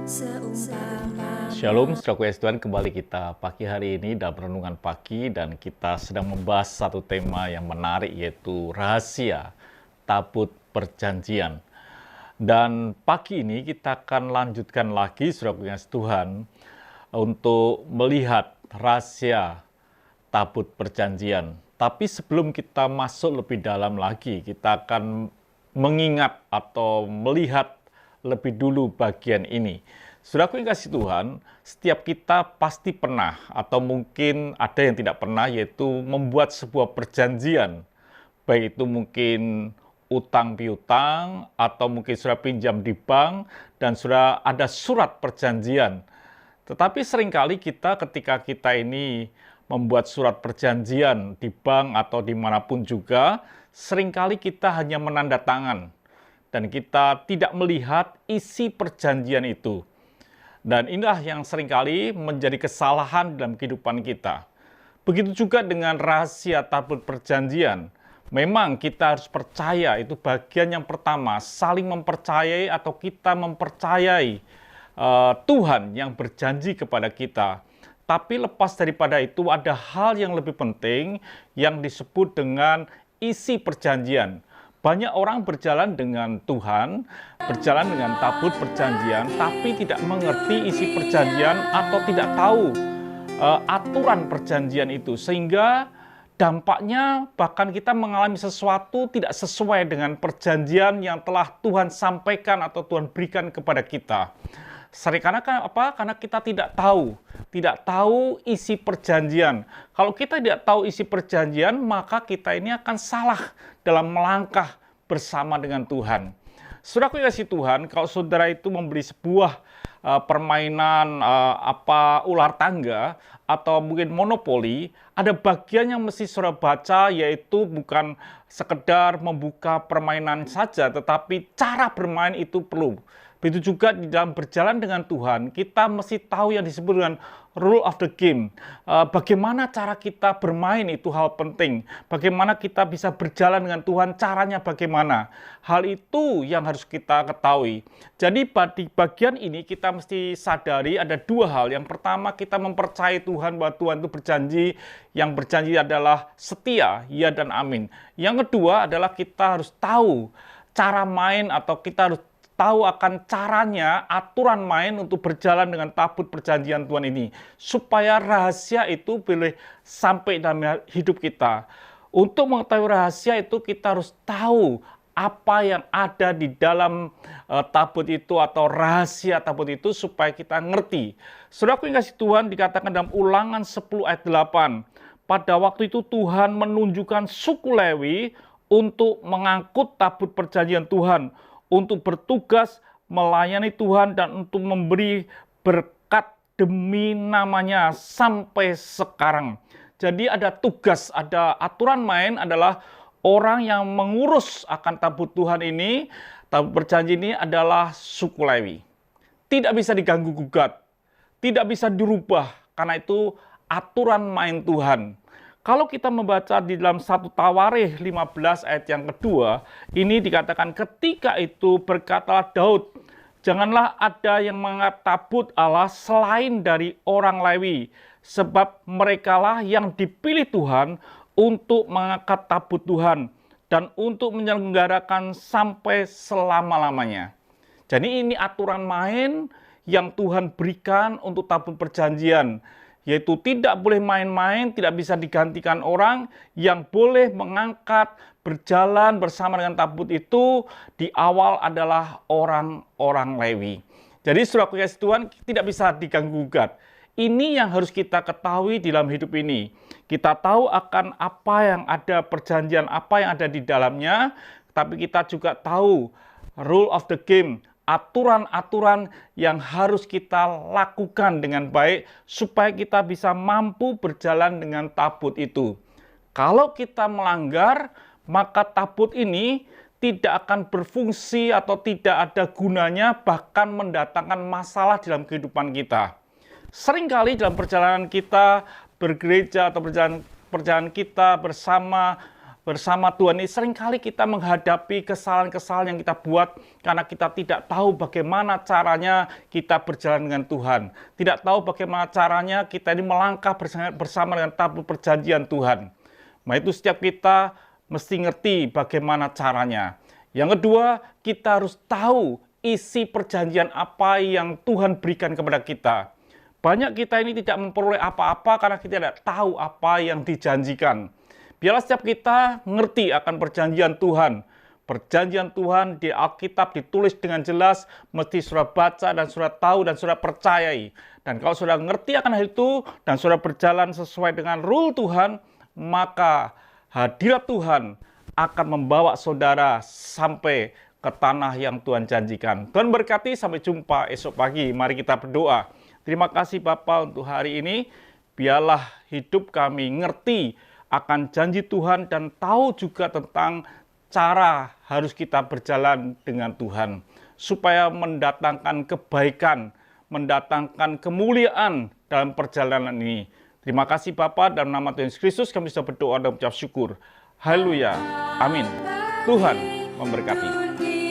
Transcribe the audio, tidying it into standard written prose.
Shalom, saudaraku yang Tuhan, kembali kita pagi hari ini dalam renungan pagi dan kita sedang membahas satu tema yang menarik yaitu rahasia tabut perjanjian. Dan pagi ini kita akan lanjutkan lagi saudaraku yang Tuhan untuk melihat rahasia tabut perjanjian. Tapi sebelum kita masuk lebih dalam lagi, kita akan mengingat atau melihat lebih dulu bagian ini. Saudaraku yang kasih Tuhan, setiap kita pasti pernah atau mungkin ada yang tidak pernah, yaitu membuat sebuah perjanjian. Baik itu mungkin utang piutang atau mungkin sudah pinjam di bank dan sudah ada surat perjanjian. Tetapi seringkali kita ketika kita ini membuat surat perjanjian di bank atau dimanapun juga, seringkali kita hanya menandatangan dan kita tidak melihat isi perjanjian itu. Dan inilah yang seringkali menjadi kesalahan dalam kehidupan kita. Begitu juga dengan rahasia tabut perjanjian. Memang kita harus percaya, itu bagian yang pertama, saling mempercayai atau kita mempercayai Tuhan yang berjanji kepada kita. Tapi lepas daripada itu ada hal yang lebih penting yang disebut dengan isi perjanjian. Banyak orang berjalan dengan Tuhan, berjalan dengan tabut perjanjian, tapi tidak mengerti isi perjanjian atau tidak tahu aturan perjanjian itu. Sehingga dampaknya bahkan kita mengalami sesuatu tidak sesuai dengan perjanjian yang telah Tuhan sampaikan atau Tuhan berikan kepada kita. Karena apa? Karena kita tidak tahu isi perjanjian. Kalau kita tidak tahu isi perjanjian, maka kita ini akan salah dalam melangkah bersama dengan Tuhan. Saudaraku yang kasih Tuhan, kalau saudara itu membeli sebuah permainan ular tangga atau mungkin monopoli, ada bagian yang mesti saudara baca, yaitu bukan sekedar membuka permainan saja, tetapi cara bermain itu perlu. Begitu juga di dalam berjalan dengan Tuhan, kita mesti tahu yang disebut dengan rule of the game. Bagaimana cara kita bermain itu hal penting. Bagaimana kita bisa berjalan dengan Tuhan, caranya bagaimana. Hal itu yang harus kita ketahui. Jadi di bagian ini kita mesti sadari ada dua hal. Yang pertama, kita mempercayai Tuhan bahwa Tuhan itu berjanji. Yang berjanji adalah setia, ya dan amin. Yang kedua adalah kita harus tahu cara main atau kita harus tahu akan caranya, aturan main untuk berjalan dengan tabut perjanjian Tuhan ini. Supaya rahasia itu boleh sampai dalam hidup kita. Untuk mengetahui rahasia itu kita harus tahu apa yang ada di dalam tabut itu atau rahasia tabut itu supaya kita ngerti. Saudaraku yang kasih Tuhan, dikatakan dalam Ulangan 10 ayat 8. Pada waktu itu Tuhan menunjukkan suku Lewi untuk mengangkut tabut perjanjian Tuhan, untuk bertugas melayani Tuhan dan untuk memberi berkat demi namanya sampai sekarang. Jadi ada tugas, ada aturan main adalah orang yang mengurus akan tabut Tuhan ini, tabut perjanjian ini adalah suku Lewi. Tidak bisa diganggu gugat, tidak bisa dirubah, karena itu aturan main Tuhan. Kalau kita membaca di dalam 1 Tawarikh 15 ayat yang kedua, ini dikatakan ketika itu berkatalah Daud, janganlah ada yang mengangkat tabut Allah selain dari orang Lewi, sebab merekalah yang dipilih Tuhan untuk mengangkat tabut Tuhan dan untuk menyelenggarakan sampai selama-lamanya. Jadi ini aturan main yang Tuhan berikan untuk tabut perjanjian. Yaitu tidak boleh main-main, tidak bisa digantikan orang, yang boleh mengangkat, berjalan bersama dengan tabut itu di awal adalah orang-orang Lewi. Jadi saudaraku yang kasih Tuhan, tidak bisa diganggu-gugat. Ini yang harus kita ketahui di dalam hidup ini. Kita tahu akan apa yang ada perjanjian, apa yang ada di dalamnya, tapi kita juga tahu rule of the game, aturan-aturan yang harus kita lakukan dengan baik supaya kita bisa mampu berjalan dengan tabut itu. Kalau kita melanggar, maka tabut ini tidak akan berfungsi atau tidak ada gunanya, bahkan mendatangkan masalah dalam kehidupan kita. Seringkali dalam perjalanan kita bergereja atau perjalanan kita bersama bersama Tuhan ini seringkali kita menghadapi kesalahan-kesalahan yang kita buat karena kita tidak tahu bagaimana caranya kita berjalan dengan Tuhan. Tidak tahu bagaimana caranya kita ini melangkah bersama dengan tabut perjanjian Tuhan. Nah, itu setiap kita mesti ngerti bagaimana caranya. Yang kedua, kita harus tahu isi perjanjian apa yang Tuhan berikan kepada kita. Banyak kita ini tidak memperoleh apa-apa karena kita tidak tahu apa yang dijanjikan. Biarlah setiap kita ngerti akan perjanjian Tuhan. Perjanjian Tuhan di Alkitab ditulis dengan jelas, mesti saudara baca dan saudara tahu dan saudara percayai. Dan kalau saudara ngerti akan hal itu dan saudara berjalan sesuai dengan rule Tuhan, maka hadirat Tuhan akan membawa saudara sampai ke tanah yang Tuhan janjikan. Tuhan berkati, sampai jumpa esok pagi. Mari kita berdoa. Terima kasih Bapa untuk hari ini. Biarlah hidup kami ngerti akan janji Tuhan dan tahu juga tentang cara harus kita berjalan dengan Tuhan supaya mendatangkan kebaikan, mendatangkan kemuliaan dalam perjalanan ini. Terima kasih Bapa, dalam nama Tuhan Yesus Kristus kami sudah berdoa dan mengucap syukur. Haleluya. Amin. Tuhan memberkati.